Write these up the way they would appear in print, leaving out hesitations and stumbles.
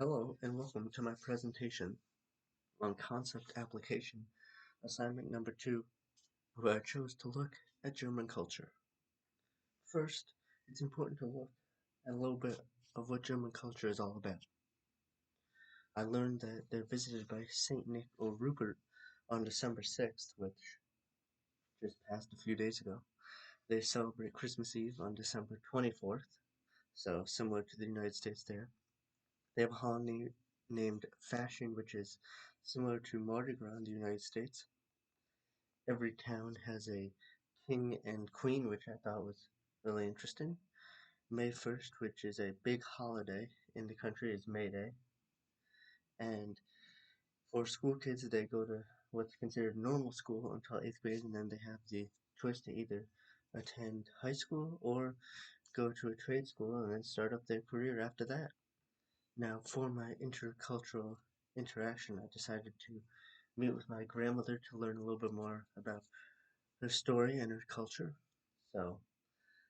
Hello and welcome to my presentation on concept application, assignment number 2, where I chose to look at German culture. First, it's important to look at a little bit of what German culture is all about. I learned that they're visited by Saint Nick or Rupert on December 6th, which just passed a few days ago. They celebrate Christmas Eve on December 24th, so similar to the United States there. They have a holiday named Fashion, which is similar to Mardi Gras in the United States. Every town has a king and queen, which I thought was really interesting. May 1st, which is a big holiday in the country, is May Day. And for school kids, they go to what's considered normal school until 8th grade, and then they have the choice to either attend high school or go to a trade school and then start up their career after that. Now, for my intercultural interaction, I decided to meet with my grandmother to learn a little bit more about her story and her culture. So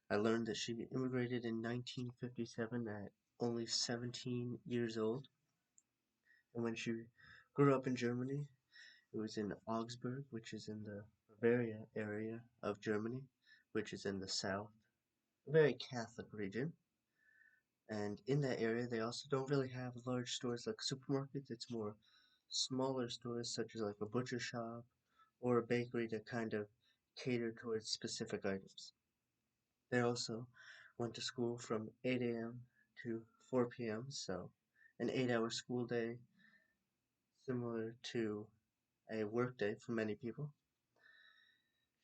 I learned that she immigrated in 1957 at only 17 years old. And when she grew up in Germany, it was in Augsburg, which is in the Bavaria area of Germany, which is in the south, a very Catholic region. And in that area, they also don't really have large stores like supermarkets. It's more smaller stores, such as like a butcher shop or a bakery that kind of cater towards specific items. They also went to school from 8 a.m. to 4 p.m., so an 8-hour school day, similar to a work day for many people.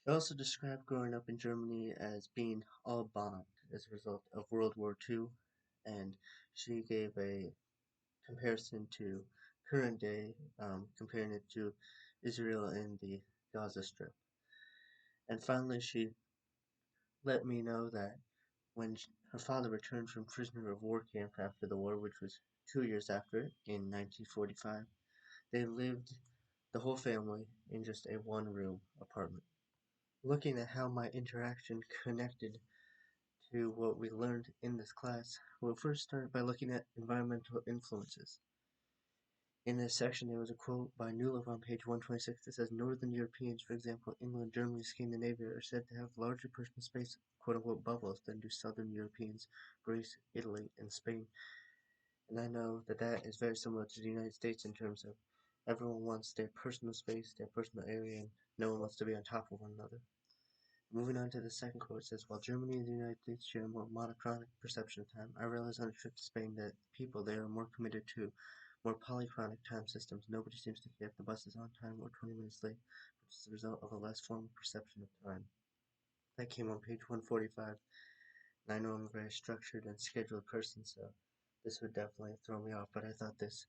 She also described growing up in Germany as being all bombed as a result of World War II, and she gave a comparison to current day, comparing it to Israel and the Gaza Strip. And finally, she let me know that when her father returned from prisoner of war camp after the war, which was 2 years after it, in 1945, they lived, the whole family, in just a one-room apartment. Looking at how my interaction connected to what we learned in this class, we'll first start by looking at environmental influences. In this section, there was a quote by Newlove on page 126 that says, Northern Europeans, for example, England, Germany, Scandinavia, are said to have larger personal space, quote-unquote, bubbles than do Southern Europeans, Greece, Italy, and Spain. And I know that that is very similar to the United States in terms of everyone wants their personal space, their personal area, and no one wants to be on top of one another. Moving on to the second quote, it says, while Germany and the United States share a more monochronic perception of time, I realized on a trip to Spain that people there are more committed to more polychronic time systems. Nobody seems to care if the bus is on time or 20 minutes late, which is the result of a less formal perception of time. That came on page 145, and I know I'm a very structured and scheduled person, so this would definitely throw me off, but I thought this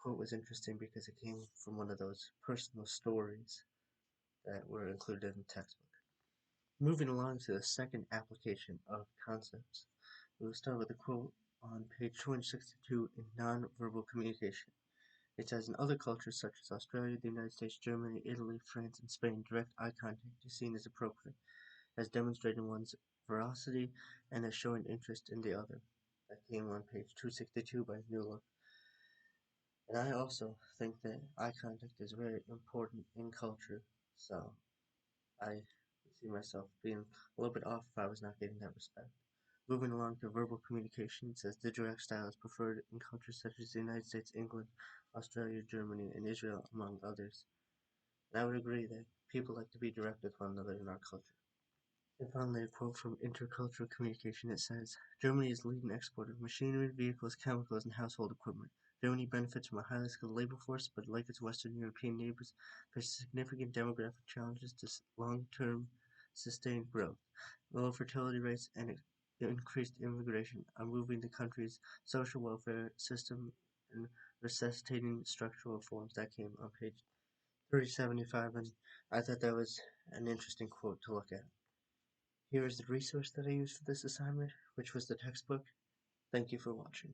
quote was interesting because it came from one of those personal stories that were included in the textbook. Moving along to the second application of concepts, we'll start with a quote on page 262 in nonverbal communication. It says, in other cultures such as Australia, the United States, Germany, Italy, France, and Spain, direct eye contact is seen as appropriate, as demonstrating one's veracity and as showing interest in the other. That came on page 262 by Newlove. And I also think that eye contact is very important in culture, so I see myself being a little bit off if I was not getting that respect. Moving along to verbal communication, it says the direct style is preferred in cultures such as the United States, England, Australia, Germany, and Israel, among others. And I would agree that people like to be direct with one another in our culture. And finally, a quote from Intercultural Communication. It says, Germany is the leading exporter of machinery, vehicles, chemicals, and household equipment. Germany benefits from a highly skilled labor force, but like its Western European neighbors, faces significant demographic challenges to long-term sustained growth. Low fertility rates and increased immigration are moving the country's social welfare system and necessitating structural reforms. That came on page 375, and I thought that was an interesting quote to look at. Here is the resource that I used for this assignment, which was the textbook. Thank you for watching.